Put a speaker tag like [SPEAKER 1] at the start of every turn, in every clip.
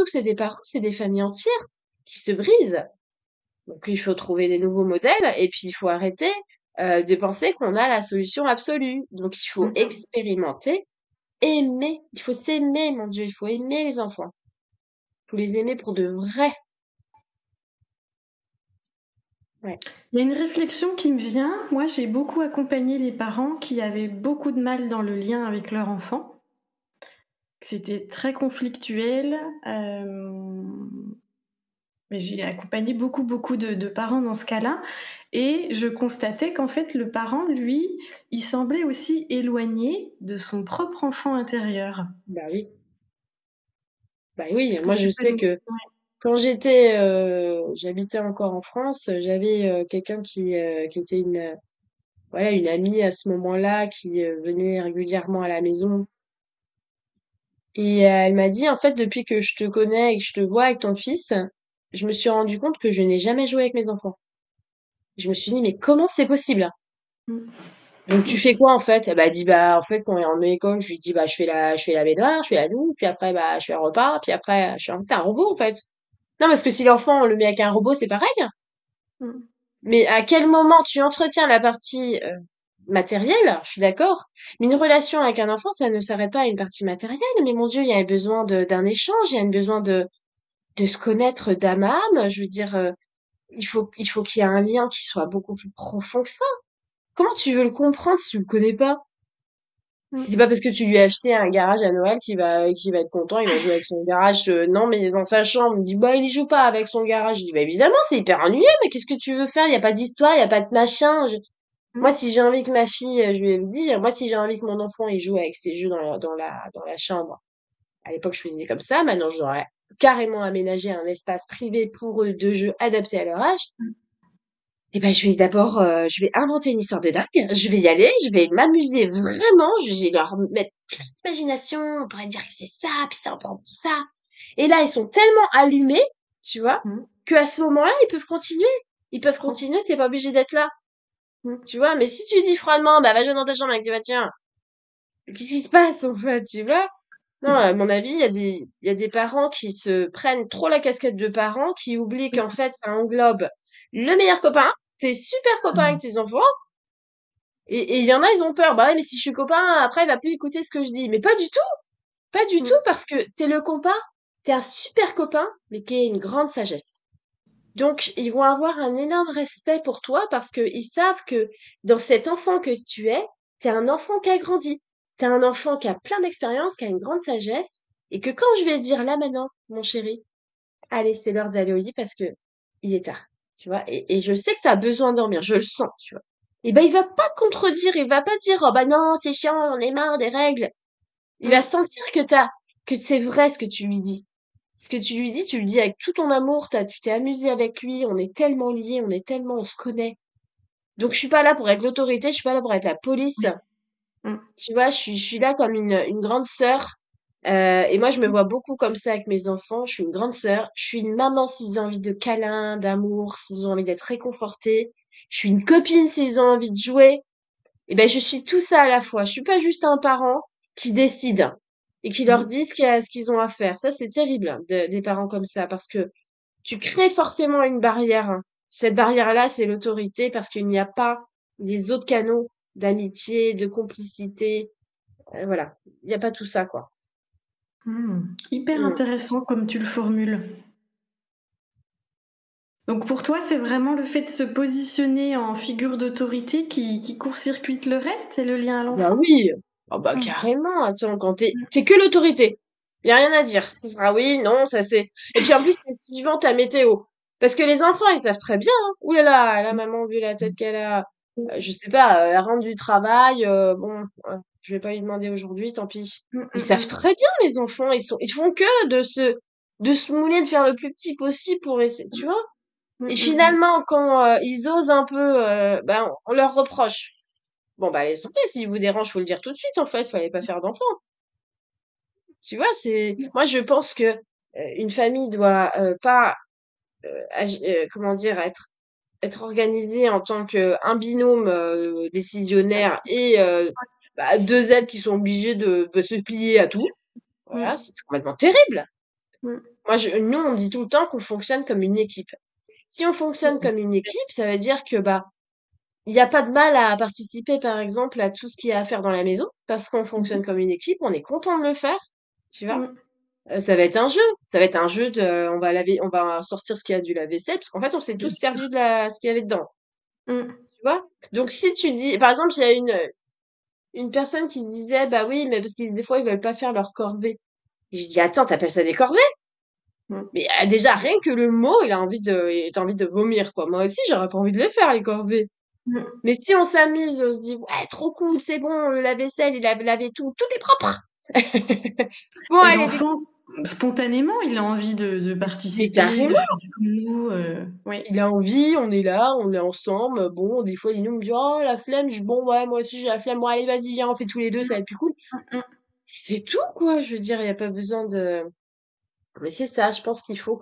[SPEAKER 1] souffrent, c'est des familles entières qui se brisent. Donc il faut trouver des nouveaux modèles et puis il faut arrêter de penser qu'on a la solution absolue. Donc il faut
[SPEAKER 2] Mm.
[SPEAKER 1] expérimenter, aimer. Il faut s'aimer, mon Dieu. Il faut aimer les enfants. Il faut les aimer pour de vrai. Ouais.
[SPEAKER 2] Il y a une réflexion qui me vient. Moi, j'ai beaucoup accompagné les parents qui avaient beaucoup de mal dans le lien avec leur enfant. C'était très conflictuel. Mais j'ai accompagné beaucoup, beaucoup de parents dans ce cas-là. Et je constatais qu'en fait, le parent, lui, il semblait aussi éloigné de son propre enfant intérieur.
[SPEAKER 1] Bah oui. Bah oui.
[SPEAKER 2] Est-ce que
[SPEAKER 1] Moi,
[SPEAKER 2] tu
[SPEAKER 1] je
[SPEAKER 2] peux
[SPEAKER 1] sais
[SPEAKER 2] nous...
[SPEAKER 1] que
[SPEAKER 2] Ouais.
[SPEAKER 1] quand j'habitais encore en France, j'avais quelqu'un qui était voilà, une amie à ce moment-là qui venait régulièrement à la maison. Et elle m'a dit, en fait, depuis que je te connais et que je te vois avec ton fils, je me suis rendu compte que je n'ai jamais joué avec mes enfants. Je me suis dit, mais comment c'est possible?
[SPEAKER 2] Mm.
[SPEAKER 1] Donc, tu fais quoi, en fait? Elle m'a dit, bah, en fait, quand on est en école, je lui dis, bah, je fais la baignoire, je fais la douche, puis après, bah, je fais le repas, puis après, t'es un robot, en fait. Non, parce que si l'enfant, on le met avec un robot, c'est pareil.
[SPEAKER 2] Mm.
[SPEAKER 1] Mais à quel moment tu entretiens la partie matérielle, je suis d'accord. Mais une relation avec un enfant, ça ne s'arrête pas à une partie matérielle. Mais mon Dieu, il y a besoin d'un échange, il y a besoin de se connaître d'âme à âme. Je veux dire, il faut qu'il y ait un lien qui soit beaucoup plus profond que ça. Comment tu veux le comprendre si tu le connais pas? Si c'est
[SPEAKER 2] Mm.
[SPEAKER 1] pas parce que tu lui as acheté un garage à Noël qu'il va être content, il va jouer avec son garage. Non, mais dans sa chambre, il me dit, bah, il y joue pas avec son garage. Je dis, bah, évidemment, c'est hyper ennuyeux, mais qu'est-ce que tu veux faire? Il y a pas d'histoire, il y a pas de machin. Moi,
[SPEAKER 2] Mm.
[SPEAKER 1] si j'ai envie que ma fille, je lui ai dit, moi, si j'ai envie que mon enfant, il joue avec ses jeux dans la chambre. À l'époque, je faisais comme ça. Maintenant, j'aurais carrément aménagé un espace privé pour eux de jeux adaptés à leur âge. Et ben, je vais inventer une histoire de dingue. Je vais y aller, je vais m'amuser vraiment. Je vais leur mettre plein d'imagination. On pourrait dire que c'est ça, puis ça, on prend ça. Et là, ils sont tellement allumés, tu vois,
[SPEAKER 2] Mm.
[SPEAKER 1] qu'à ce moment-là, ils peuvent continuer. Ils peuvent continuer, t'es pas obligé d'être là.
[SPEAKER 2] Mm.
[SPEAKER 1] Tu vois, mais si tu dis froidement, bah, va jouer dans ta chambre avec tes tiens, qu'est-ce qui se passe, en fait, tu vois? Non, à mon avis, il y a des parents qui se prennent trop la casquette de parents, qui oublient qu'en fait, ça englobe le meilleur copain, t'es super copain avec
[SPEAKER 2] Mm.
[SPEAKER 1] tes enfants, et il y en a, ils ont peur. Bah ouais, mais si je suis copain, après, il va plus écouter ce que je dis. Mais pas du tout! Pas du tout,
[SPEAKER 2] Mm.
[SPEAKER 1] parce que t'es le copain, t'es un super copain, mais qui a une grande sagesse. Donc, ils vont avoir un énorme respect pour toi parce qu'ils savent que dans cet enfant que tu es, t'es un enfant qui a grandi. T'es un enfant qui a plein d'expérience, qui a une grande sagesse, et que quand je vais dire là maintenant, mon chéri, allez, c'est l'heure d'aller au lit parce que il est tard, tu vois, et je sais que t'as besoin de dormir, je le sens, tu vois. Et ben, il va pas te contredire, il va pas dire, oh bah non, c'est chiant, on est marre des règles. Il va
[SPEAKER 2] Mm.
[SPEAKER 1] sentir que c'est vrai ce que tu lui dis. Ce que tu lui dis, tu le dis avec tout ton amour, tu t'es amusé avec lui, on est tellement liés, on se connaît. Donc je suis pas là pour être l'autorité, je suis pas là pour être la police.
[SPEAKER 2] Mm.
[SPEAKER 1] Tu vois, je suis là comme une grande sœur. Et moi, je me vois beaucoup comme ça avec mes enfants. Je suis une grande sœur. Je suis une maman s'ils ont envie de câlin, d'amour, s'ils ont envie d'être réconfortés. Je suis une copine s'ils ont envie de jouer. Et ben, je suis tout ça à la fois. Je suis pas juste un parent qui décide et qui leur
[SPEAKER 2] Mm.
[SPEAKER 1] dit ce qu'ils ont à faire. Ça, c'est terrible, hein, des parents comme ça, parce que tu crées forcément une barrière, hein. Cette barrière-là, c'est l'autorité parce qu'il n'y a pas les autres canaux d'amitié, de complicité. Voilà. Il n'y a pas tout ça, quoi.
[SPEAKER 2] Mm. Hyper
[SPEAKER 1] Mm.
[SPEAKER 2] intéressant comme tu le formules. Donc pour toi, c'est vraiment le fait de se positionner en figure d'autorité qui court-circuite le reste, c'est le lien à
[SPEAKER 1] Bah
[SPEAKER 2] l'enfant?
[SPEAKER 1] oui. Ah bah
[SPEAKER 2] Mm.
[SPEAKER 1] carrément. Attends, t'es que l'autorité. Il y a rien à dire. Ce sera oui, non, ça c'est. Et puis en plus, c'est suivant ta météo. Parce que les enfants, ils savent très bien, hein. Ouh là là, la maman, vu la tête qu'elle a. Je sais pas, elle rentre du travail, bon, je vais pas lui demander aujourd'hui, tant pis.
[SPEAKER 2] Mm,
[SPEAKER 1] Ils
[SPEAKER 2] mm,
[SPEAKER 1] savent
[SPEAKER 2] mm.
[SPEAKER 1] très bien, les enfants. Ils font que de se mouler, de faire le plus petit possible pour essayer, tu vois.
[SPEAKER 2] Mm,
[SPEAKER 1] Et
[SPEAKER 2] mm, mm.
[SPEAKER 1] finalement, quand ils osent un peu, ben, on leur reproche. Bon, bah, laisse tomber, s'il vous dérange, faut le dire tout de suite, en fait, fallait pas faire d'enfant. Tu vois, moi, je pense que une famille doit pas, comment dire, être organisée en tant que un binôme décisionnaire et bah, deux aides qui sont obligés de se plier à tout.
[SPEAKER 2] Mm,
[SPEAKER 1] Voilà, c'est complètement terrible.
[SPEAKER 2] mm.
[SPEAKER 1] Nous, on dit tout le temps qu'on fonctionne comme une équipe. Si on fonctionne comme une équipe, ça veut dire que, bah, il n'y a pas de mal à participer, par exemple, à tout ce qu'il y a à faire dans la maison, parce qu'on fonctionne
[SPEAKER 2] Mhm.
[SPEAKER 1] comme une équipe, on est content de le faire, tu vois.
[SPEAKER 2] Mm.
[SPEAKER 1] Ça va être un jeu. Ça va être un jeu de, on va sortir ce qu'il y a du lave-vaisselle, parce qu'en fait, on s'est tous
[SPEAKER 2] Bien
[SPEAKER 1] servi
[SPEAKER 2] sûr.
[SPEAKER 1] ce qu'il y avait dedans,
[SPEAKER 2] Mm.
[SPEAKER 1] tu vois. Donc, si tu dis, par exemple, il y a une personne qui disait, bah oui, mais parce que des fois, ils veulent pas faire leur corvée. Et je dis, attends, t'appelles ça des corvées?
[SPEAKER 2] Mm.
[SPEAKER 1] Mais déjà, rien que le mot, t'as envie de vomir, quoi. Moi aussi, j'aurais pas envie de les faire, les corvées.
[SPEAKER 2] Mm.
[SPEAKER 1] Mais si on s'amuse, on se dit, ouais, trop cool, c'est bon, le lave-vaisselle, il a lavé tout, tout est propre. Bon,
[SPEAKER 2] Et
[SPEAKER 1] allez,
[SPEAKER 2] l'enfant, spontanément, il a envie de
[SPEAKER 1] mais
[SPEAKER 2] participer, de
[SPEAKER 1] carrément,
[SPEAKER 2] faire comme nous. Oui.
[SPEAKER 1] il a envie, on est là, on est ensemble. Bon, des fois, il nous me dit, oh, la flemme. Je dis, bon, ouais, moi aussi, j'ai la flemme. Bon, allez, vas-y, viens, on fait tous les deux, ça va être plus cool.
[SPEAKER 2] Mm, mm,
[SPEAKER 1] C'est tout, quoi. Je veux dire, il n'y a pas besoin de... Mais c'est ça, je pense qu'il faut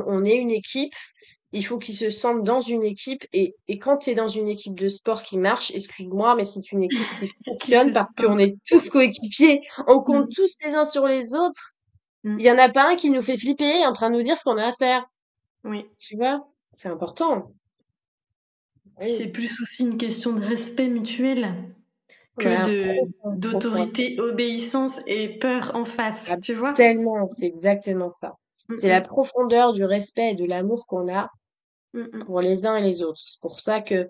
[SPEAKER 1] on ait une équipe. Il faut qu'ils se sentent dans une équipe. Et quand tu es dans une équipe de sport qui marche, excuse-moi, mais c'est une équipe qui
[SPEAKER 2] équipe
[SPEAKER 1] fonctionne
[SPEAKER 2] de
[SPEAKER 1] parce
[SPEAKER 2] sport.
[SPEAKER 1] qu'on est tous coéquipiers. On compte
[SPEAKER 2] Mm,
[SPEAKER 1] tous les uns sur les autres. Il
[SPEAKER 2] mm.
[SPEAKER 1] y en a pas un qui nous fait flipper en train de nous dire ce qu'on a à faire.
[SPEAKER 2] Oui.
[SPEAKER 1] Tu vois? C'est important.
[SPEAKER 2] C'est
[SPEAKER 1] Oui.
[SPEAKER 2] plus aussi une question de respect mutuel que
[SPEAKER 1] Ouais,
[SPEAKER 2] de
[SPEAKER 1] profond, profond.
[SPEAKER 2] d'autorité, obéissance et peur en face,
[SPEAKER 1] Ah,
[SPEAKER 2] tu vois?
[SPEAKER 1] tellement, c'est exactement ça.
[SPEAKER 2] Mm,
[SPEAKER 1] C'est la
[SPEAKER 2] mm,
[SPEAKER 1] profondeur du respect et de l'amour qu'on a
[SPEAKER 2] mm, mm.
[SPEAKER 1] pour les uns et les autres. C'est pour ça que